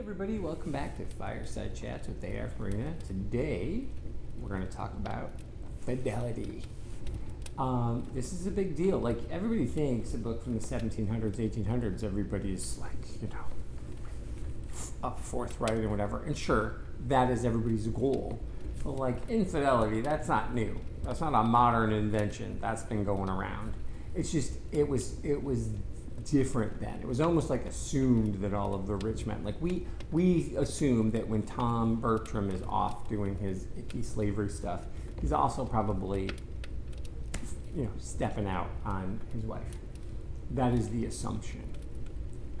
everybody, welcome back to Fireside Chats with Farina. Today, we're going to talk about fidelity. This is a big deal. Like, everybody thinks a book from the 1700s, 1800s, everybody's like, up forthright and whatever. And sure, that is everybody's goal. But like, infidelity, that's not new. That's not a modern invention. That's been going around. It's just, it was different then. It was almost like assumed that all of the rich men, like we assume that when Tom Bertram is off doing his icky slavery stuff, he's also probably, stepping out on his wife. That is the assumption.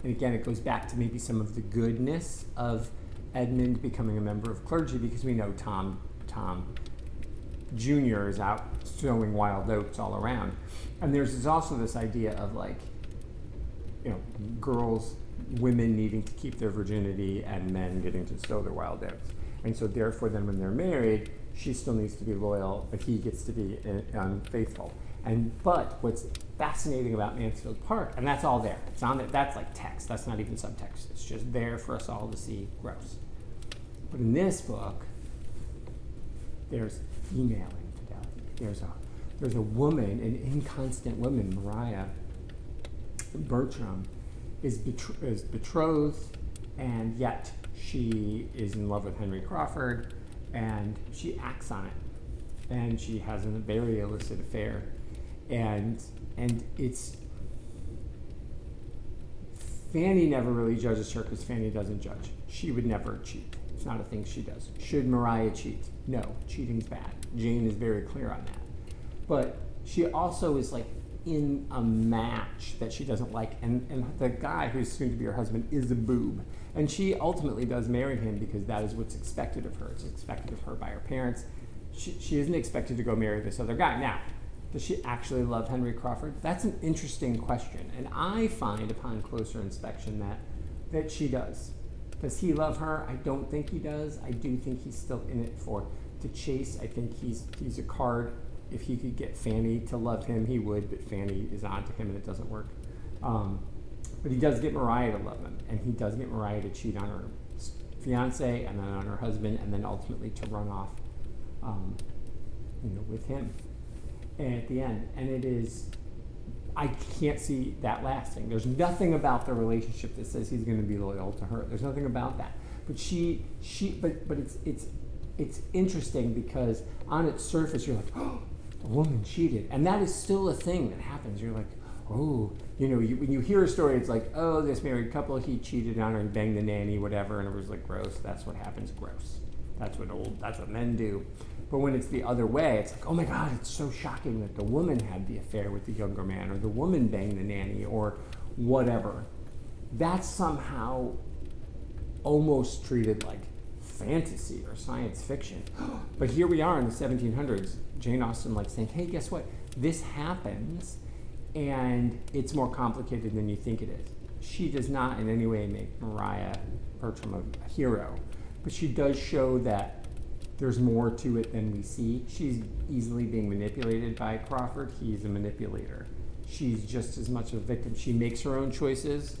And again, it goes back to maybe some of the goodness of Edmund becoming a member of clergy, because we know Tom Jr. is out sowing wild oats all around. And there's also this idea of women needing to keep their virginity and men getting to sow their wild oats. And so therefore then when they're married, she still needs to be loyal, but he gets to be unfaithful. But what's fascinating about Mansfield Park, and that's all there. It's on there. That's like text. That's not even subtext. It's just there for us all to see. Gross. But in this book, there's female infidelity. There's a woman, an inconstant woman, Maria Bertram, is betrothed, and yet she is in love with Henry Crawford, and she acts on it, and she has a very illicit affair, and it's Fanny never really judges her because Fanny doesn't judge. She would never cheat. It's not a thing she does. Should Maria cheat? No, cheating's bad. Jane is very clear on that. But she also is like in a match that she doesn't like, and the guy who's soon to be her husband is a boob, and she ultimately does marry him because that is what's expected of her. It's expected of her by her parents. She isn't expected to go marry this other guy. Now, does she actually love Henry Crawford? That's an interesting question, and I find upon closer inspection that she does. Does he love her? I don't think he does. I do think he's still in it to chase. I think he's a card. If he could get Fanny to love him, he would, but Fanny is on to him and it doesn't work. But he does get Maria to love him, and he does get Maria to cheat on her fiance and then on her husband, and then ultimately to run off with him. And at the end, and it is, I can't see that lasting. There's nothing about the relationship that says he's going to be loyal to her. There's nothing about that. But but it's interesting because on its surface you're like, oh, a woman cheated, and that is still a thing that happens. You're like, oh, when you hear a story, it's like, oh, this married couple, he cheated on her, he banged the nanny, whatever, and it was like, gross. That's what happens. Gross. That's what men do. But when it's the other way, it's like, oh my God, it's so shocking that the woman had the affair with the younger man, or the woman banged the nanny, or whatever. That's somehow almost treated like fantasy or science fiction. But here we are in the 1700s, Jane Austen saying, hey, guess what? This happens, and it's more complicated than you think it is. She does not in any way make Maria Bertram a hero, but she does show that there's more to it than we see. She's easily being manipulated by Crawford. He's a manipulator. She's just as much a victim. She makes her own choices.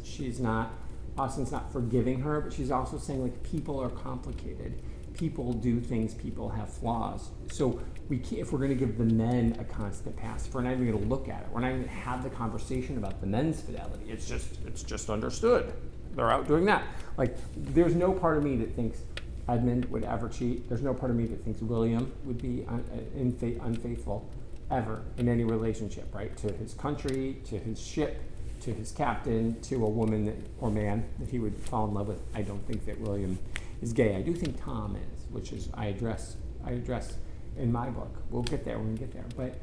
Austen's not forgiving her, but she's also saying, people are complicated. People do things. People have flaws. So if we're going to give the men a constant pass, if we're not even going to look at it, we're not even going to have the conversation about the men's fidelity. It's just understood. They're out doing that. There's no part of me that thinks Edmund would ever cheat. There's no part of me that thinks William would be unfaithful ever in any relationship, right? To his country, to his ship, to his captain, to a woman or man that he would fall in love with. I don't think that William is gay. I do think Tom is, which is I address in my book. We'll get there when we get there. But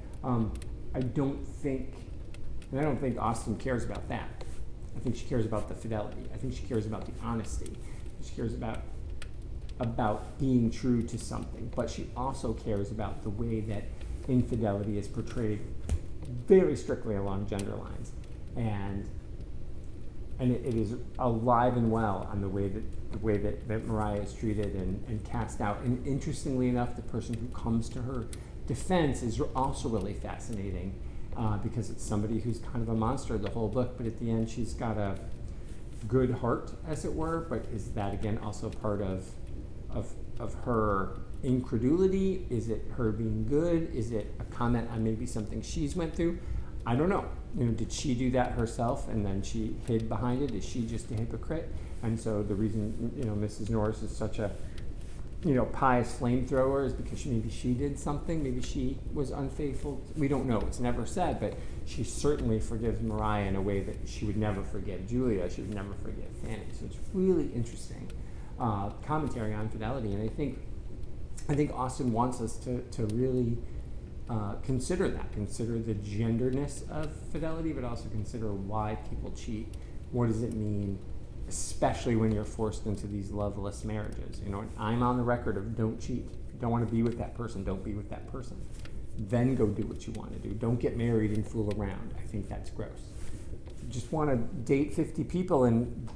I don't think Austen cares about that. I think she cares about the fidelity. I think she cares about the honesty. She cares about being true to something. But she also cares about the way that infidelity is portrayed very strictly along gender lines. And it is alive and well on the way that Maria is treated and cast out. And interestingly enough, the person who comes to her defense is also really fascinating because it's somebody who's kind of a monster the whole book, but at the end she's got a good heart, as it were, but is that again also part of her incredulity? Is it her being good? Is it a comment on maybe something she's went through? I don't know. Did she do that herself and then she hid behind it? Is she just a hypocrite? And so the reason Mrs. Norris is such a pious flamethrower is because maybe she did something. Maybe she was unfaithful. We don't know. It's never said, but she certainly forgives Mariah in a way that she would never forgive Julia. She would never forgive Fanny. So it's really interesting commentary on fidelity, and I think Austen wants us to really consider that, consider the genderness of fidelity, but also consider why people cheat. What does it mean, especially when you're forced into these loveless marriages? I'm on the record of don't cheat. If you don't want to be with that person, don't be with that person. Then go do what you want to do. Don't get married and fool around. I think that's gross. If you just want to date 50 people and,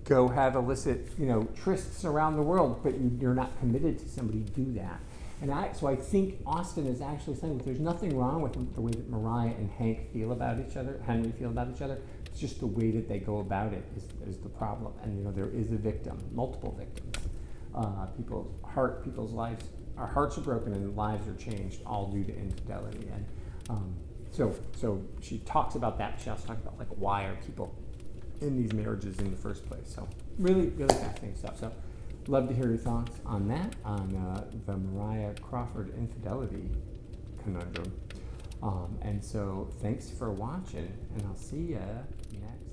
go have illicit, trysts around the world, but you're not committed to somebody, do that. And so I think Austen is actually saying that there's nothing wrong with the way that Mariah and Henry feel about each other. It's just the way that they go about it is the problem. And there is a victim, multiple victims. People's lives, our hearts are broken and lives are changed, all due to infidelity. And so she talks about that. She also talks about why are people in these marriages in the first place. So really, really fascinating stuff. So love to hear your thoughts on that, on the Mariah Crawford infidelity conundrum. And so thanks for watching, and I'll see you next